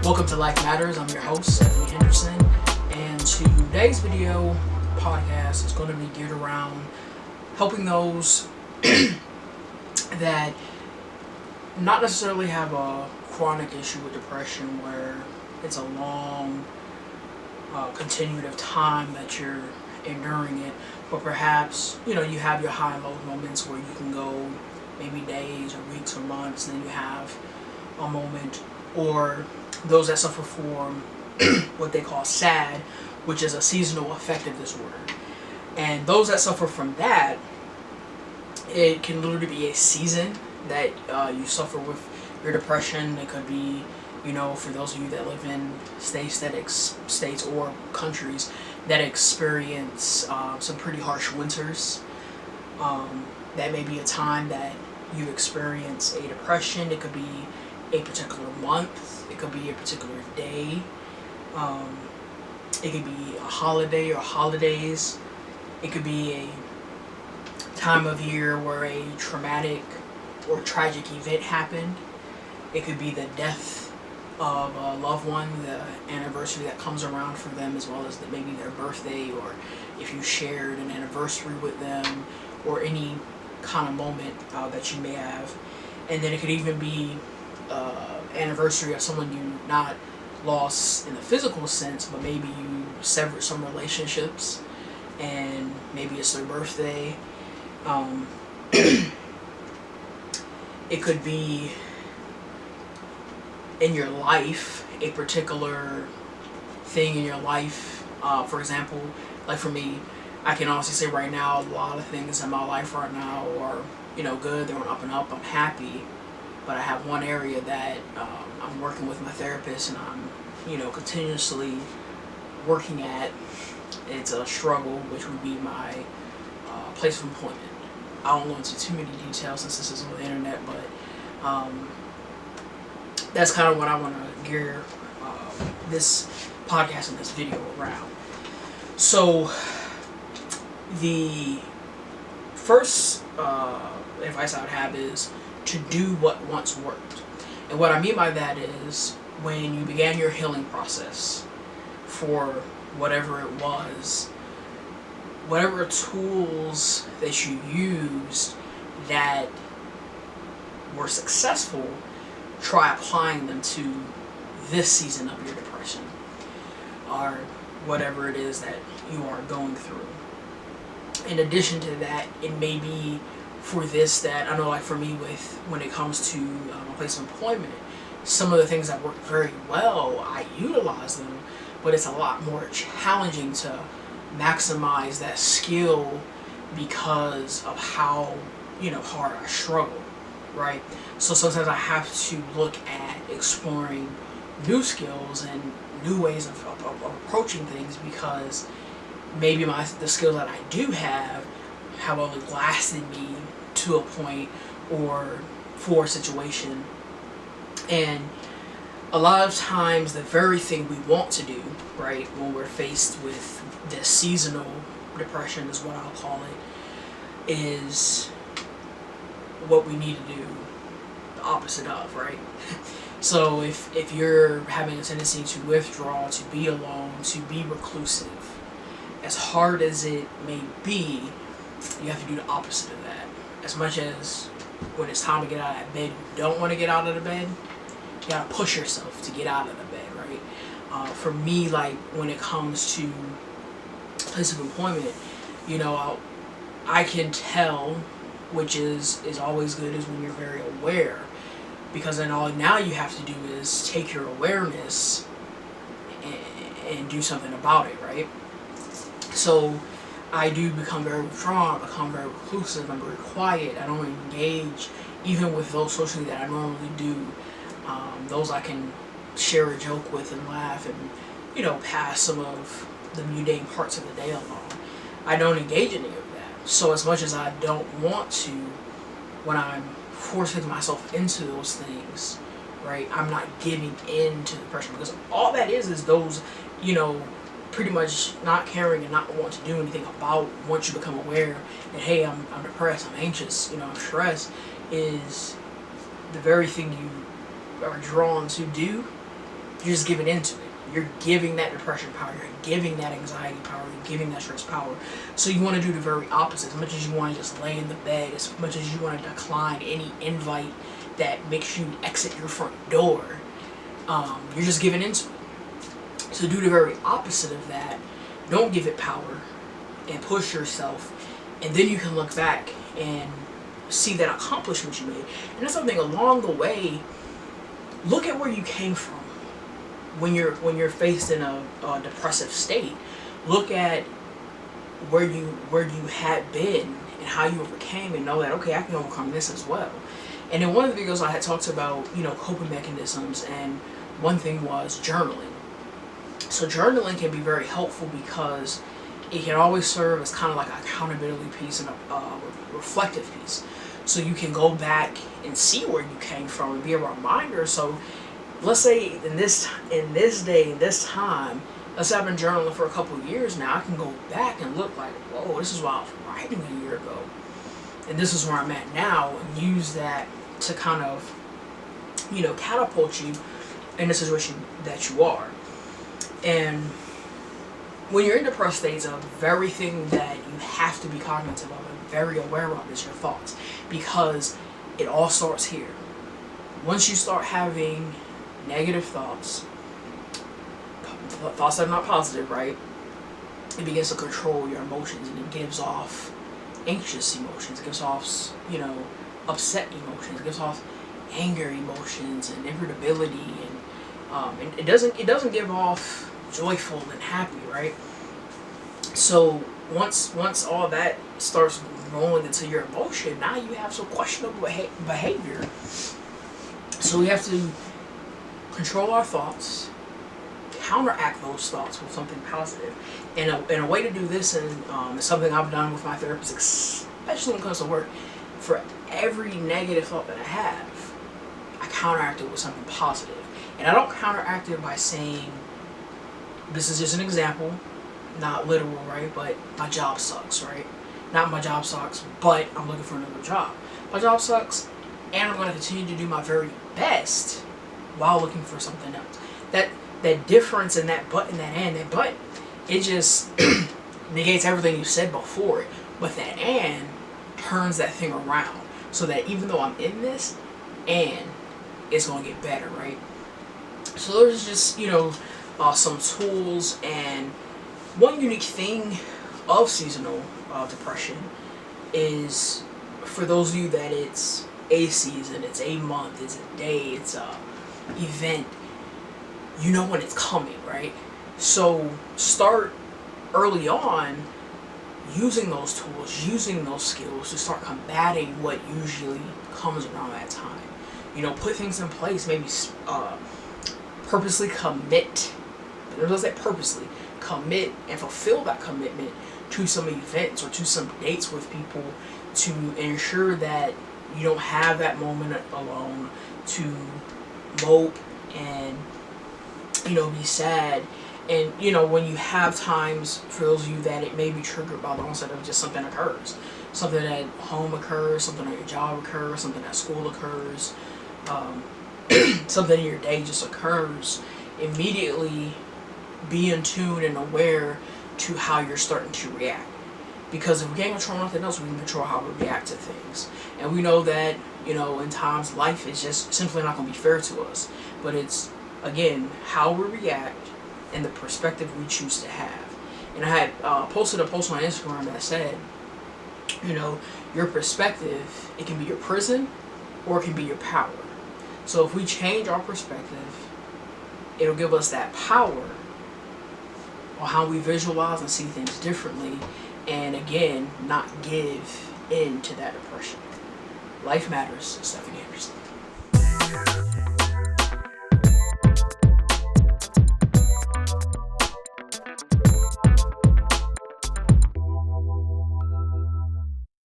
Welcome to Life Matters. I'm your host, Stephanie Henderson, and today's video podcast is going to be geared around helping those that not necessarily have a chronic issue with depression where it's a long continuative time that you're enduring it, but perhaps you have your high and low moments where you can go maybe days or weeks or months, and then you have a moment, or those that suffer from what they call SAD, which is a seasonal affective disorder. And those that suffer from that, it can literally be a season that you suffer with your depression. It could be, for those of you that live in states or countries that experience some pretty harsh winters, that may be a time that you experience a depression. It could be a particular month, it could be a particular day, it could be a holiday or holidays, it could be a time of year where a traumatic or tragic event happened, it could be the death of a loved one, the anniversary that comes around for them, as well as maybe their birthday, or if you shared an anniversary with them, or any kind of moment that you may have. And then it could even be anniversary of someone you not lost in the physical sense, but maybe you severed some relationships and maybe it's their birthday. It could be in your life, a particular thing in your life. For example, like for me, I can honestly say right now, a lot of things in my life right now are good, they're on up and up, I'm happy. But I have one area that I'm working with my therapist, and I'm, continuously working at. It's a struggle, which would be my place of employment. I won't go into too many details since this is on the internet, but that's kind of what I want to gear this podcast and this video around. So the first advice I would have is to do what once worked. And what I mean by that is, when you began your healing process for whatever it was, whatever tools that you used that were successful, try applying them to this season of your depression, or whatever it is that you are going through. In addition to that, it may be for this that I know, like for me, when it comes to a place of employment, some of the things that work very well, I utilize them, but it's a lot more challenging to maximize that skill because of how hard I struggle, right? So sometimes I have to look at exploring new skills and new ways of approaching things, because maybe the skills that I do have only lasted me to a point or for a situation. And a lot of times the very thing we want to do, right, when we're faced with this seasonal depression, is what I'll call it, is what we need to do the opposite of, right? So if you're having a tendency to withdraw, to be alone, to be reclusive, as hard as it may be, you have to do the opposite of that. As much as when it's time to get out of that bed, you don't want to get out of the bed, you gotta push yourself to get out of the bed, right? For me, like when it comes to place of employment, I can tell, which is always good, is when you're very aware, because then all now you have to do is take your awareness and do something about it, right? So I do become very withdrawn, I become very reclusive, I'm very quiet, I don't engage, even with those socially that I normally do. Those I can share a joke with and laugh and, pass some of the mundane parts of the day along. I don't engage in any of that. So as much as I don't want to, when I'm forcing myself into those things, right, I'm not giving in to the pressure, because all that is those, pretty much not caring and not wanting to do anything about, once you become aware that, hey, I'm depressed, I'm anxious, I'm stressed, is the very thing you are drawn to do You're just giving into it. You're giving that depression power. You're giving that anxiety power. You're giving that stress power. So you want to do the very opposite. As much as you want to just lay in the bed, as much as you want to decline any invite that makes you exit your front door, you're just giving into it. So do the very opposite of that. Don't give it power and push yourself. And then you can look back and see that accomplishment you made. And that's something along the way. Look at where you came from when you're faced in a depressive state. Look at where you had been and how you overcame, and know that, okay, I can overcome this as well. And in one of the videos I had talked about, coping mechanisms, and one thing was journaling. So journaling can be very helpful because it can always serve as kind of like an accountability piece and a reflective piece. So you can go back and see where you came from and be a reminder. So let's say in this day, this time, let's say I've been journaling for a couple of years now, I can go back and look like, whoa, this is what I was writing a year ago. And this is where I'm at now, and use that to kind of, catapult you in the situation that you are. And when you're in depressed states, a very thing that you have to be cognizant of and very aware of is your thoughts, because it all starts here. Once you start having negative thoughts that are not positive, right, it begins to control your emotions, and it gives off anxious emotions, it gives off, upset emotions, it gives off anger emotions and irritability, and it doesn't give off joyful and happy, right? So once all that starts rolling into your emotion, now you have some questionable behavior. So we have to control our thoughts, counteract those thoughts with something positive. And a way to do this, and it's something I've done with my therapist, especially when it comes to work, for every negative thought that I have, I counteract it with something positive. And I don't counteract it by saying, this is just an example, not literal, right? But my job sucks, right? Not my job sucks, but I'm looking for another job. My job sucks, and I'm going to continue to do my very best while looking for something else. That difference in that but and that and, that but, it just negates everything you said before it. But that and turns that thing around, so that even though I'm in this, and it's going to get better, right? So there's just, some tools, and one unique thing of seasonal depression is, for those of you that it's a season, it's a month, it's a day, it's a event, you know when it's coming, right? So start early on using those tools, using those skills to start combating what usually comes around that time. Put things in place, maybe purposely commit, let's say purposely commit and fulfill that commitment to some events or to some dates with people, to ensure that you don't have that moment alone to mope and be sad. And when you have times, for those of you that it may be triggered by the onset of just something occurs, something at home occurs, something at your job occurs, something at school occurs, something in your day just occurs, immediately be in tune and aware to how you're starting to react. Because if we can't control nothing else, we can control how we react to things. And we know that, in times, life is just simply not going to be fair to us. But it's, again, how we react and the perspective we choose to have. And I had posted a post on Instagram that said, your perspective, it can be your prison or it can be your power. So if we change our perspective, it'll give us that power on how we visualize and see things differently, and again, not give in to that depression. Life matters. Stephanie Anderson.